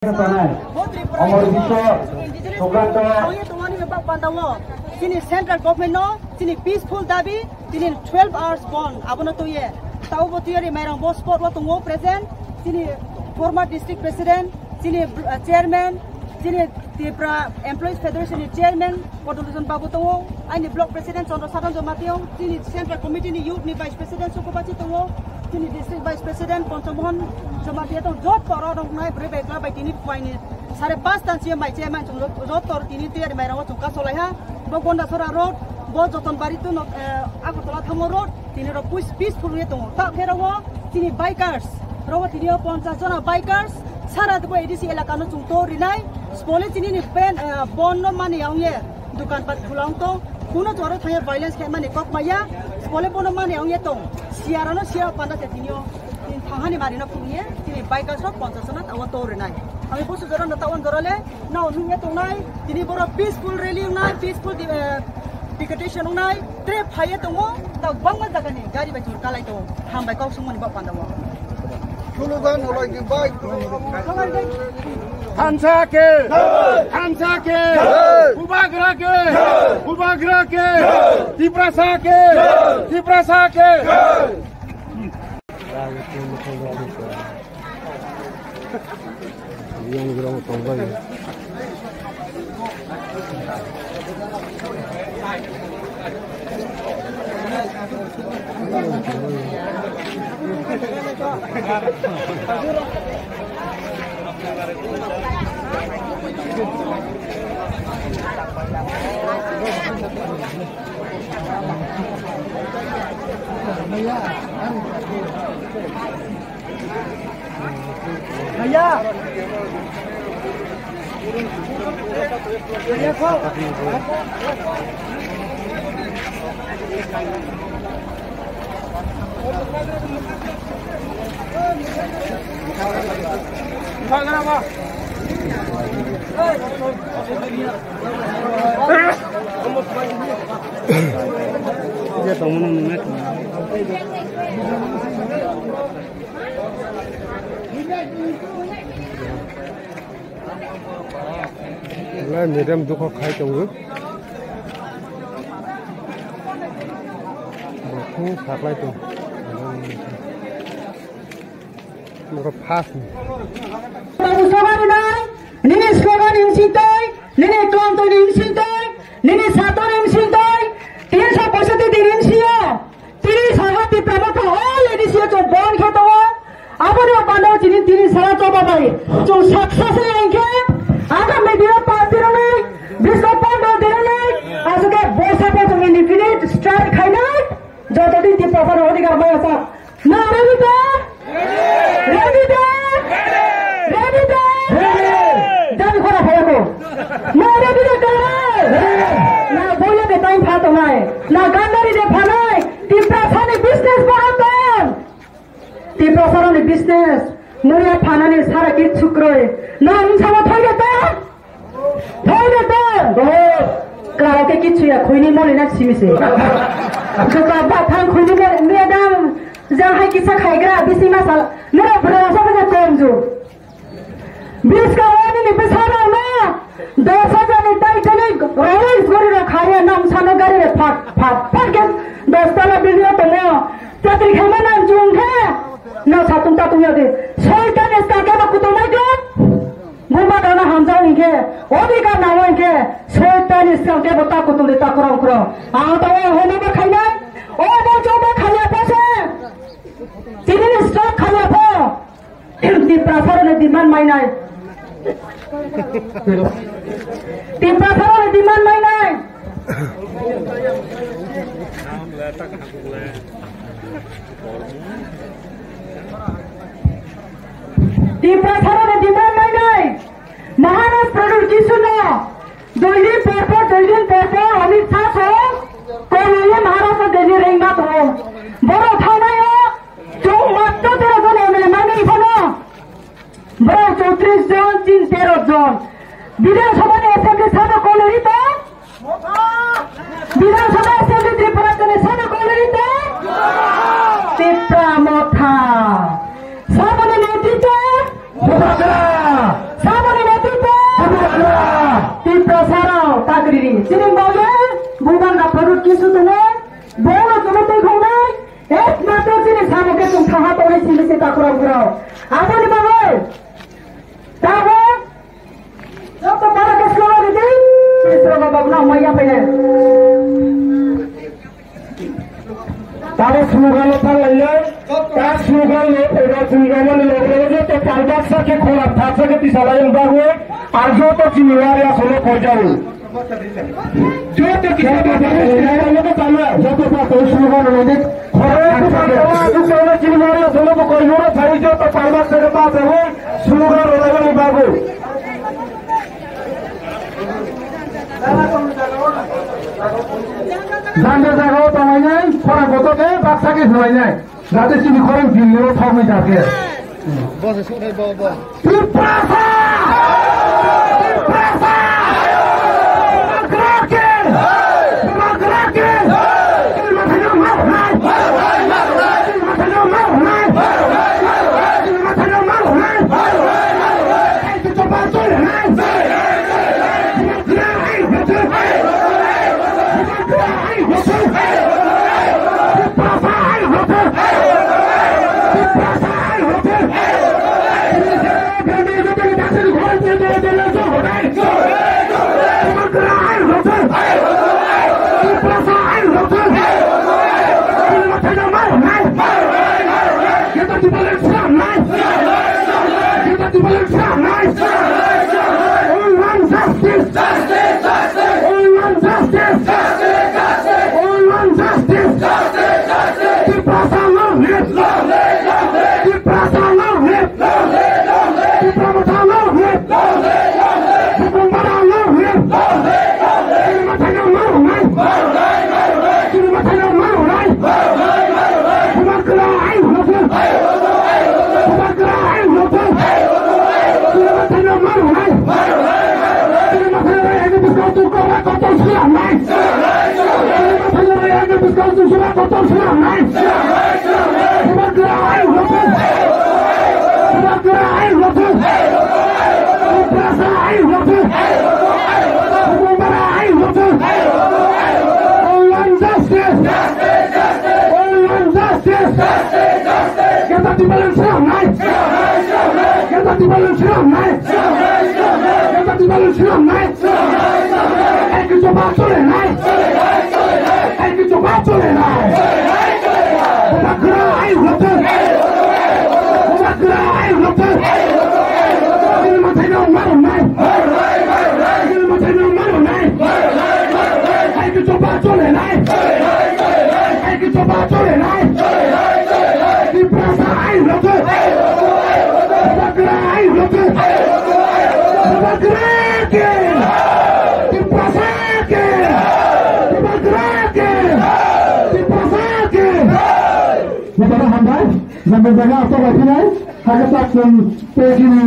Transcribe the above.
Central government no, sini peaceful dabi, sini 12 hours bond. Abono tu ye. Tahu betul ye merang bos sport waktu ngo present, sini former district president, sini chairman, sini Tripura Employees Federation chairman, Podulusan Babu Tongo, ini block president Chandra Saran Jomationg, sini central committee ni youth ni vice president Sukobachi Tongo, sini district vice president Ponsomohon Jomationg, jod orang orang naik berbeza baik ini poin ini. Sare 5 tan sia mai chairman jod tor ini tu ye merang waktu kaso leha. Bogonda Sora Road, Bojoton Baritu, Akotola Tamo Road, Tinero peaceful Reto, Top Hero, Tini bikers, Robert Tinio Ponsazona bikers, Sarah the way this Elacano to Torinai, Spolitin in pen, Bono money on ye, Dukan Pat Pulanto, Kuno Toro Tire violence came money, Kokmaya, Spolepono money on Yeton, Sierra Sierra Pandatinio, in Tahani Marina Puye, Tini bikers of Ponsazona, our Torinai. Kami pun sudah nak tahu dorale, now ni tu nai, ini baru peaceful rally nai, peaceful picketation nai, trip haya tu mo, tahu bangga jaga ni, gari baju kalai tu, hambai kau semua ni bawa pandawa. Tulugan lagi baik. Hansake, Hansake, Ubagrake, Diprasake, Diprasake. Yang gerang tombol. Ayah. Ayah kau. Kenapa? Dia tahu mana nak. Lah medium tu kau khai tahu. Aku saklai tu. Muka pas. Slogan ini slogan yang sintai, ini kelompok yang sintai, ini satu yang sintai, ini siapa satu yang sia, ini sangat diperlukan oleh di sini tu bond kita. Apa dia pandai ini sangat coba baik, tu sukses yang ke, ada media parti ni, bisa pandai dia ni, asal bosa pun tu indefinite strike kena, jauh tadi diperlukan oleh kita bahasa. Nah, ready dah? Ready dah? Ready dah? Jangan kau nak apa? Nah, ready dah? Nah, boleh deh time pato nai. Nah, gandari deh panai. Timprasan ni business bahagian. Timprasan ni business. Nuria panai sarak it sukroy. Nah, ini sama thoi dah? Thoi dah? Oh, kalau ke kicu ya, kau ni mau nak simise. Kalau batang kau ni mau ni ada. Jangan hai kisah khayagra bisi masal nera berasa macam konju bis kawan ini besar na dosa jane tai jane rawai gori ra khaya nam sana gari re fat ke dosta la video to na tatri khama na junghe na satung tatung ya de soitan esta ke ba kuto mai do guma dana hamjau inge odi ka na wa inge soitan esta ke ba ta kuto de ta kurang kurang a ta ho na ba khaina o ba jo ba khaya pase Sini stop kaya po. Di prasara na demand mainai. Di prasara na demand mainai. Di prasara na demand mainai. Maharas produksi na. Doidin perpo Amit Shah so. Konoye Maharashtra Delhi ring mat ho. Boro thana yo. Matto 13 জন এমএলএ মানে ইফনো বড় 34 জন 13 জন বিধানসভা অ্যাসেম্বলি সাদা কলরি তো বিধানসভা অ্যাসেম্বলি ত্রিপুরা জনে সাদা কলরি তো ত্রিপুরা মথা সাবনে নেতৃত্ব Sini baunya bukan nggak perlu kisu tuh baunya cuma tuh kongnya mata sini sama ke tuh tahat oleh sini kita kurang-kurang apa nih bapak tahu apa para keseluruhan ini Mr. Bapak namanya apa ya tahu slogan apa lagi tak slogan slogan logo तो पालबासा के खोला थासा के तिसाला yang baru arjo to siniwaria solo kojau जो तो किसी बात है तो ताला जो तो बात है slogan लोगे खोरे तो बात है siniwaria solo kojau भाई जो तो पालबासा के पास है वो slogan लोगे baru Zanda jago tamanya khora boto ke baksa ke khorainya jate sini khorang phillo thomai jake Bos sudah bawa. Tipasa Tipasa Magraken Magraken Ilmatano mahmai Ilmatano mahmai Ilmatano mahmai Itu coba tuh Sampai jaga apa lagi nih? Harga tak pun begini.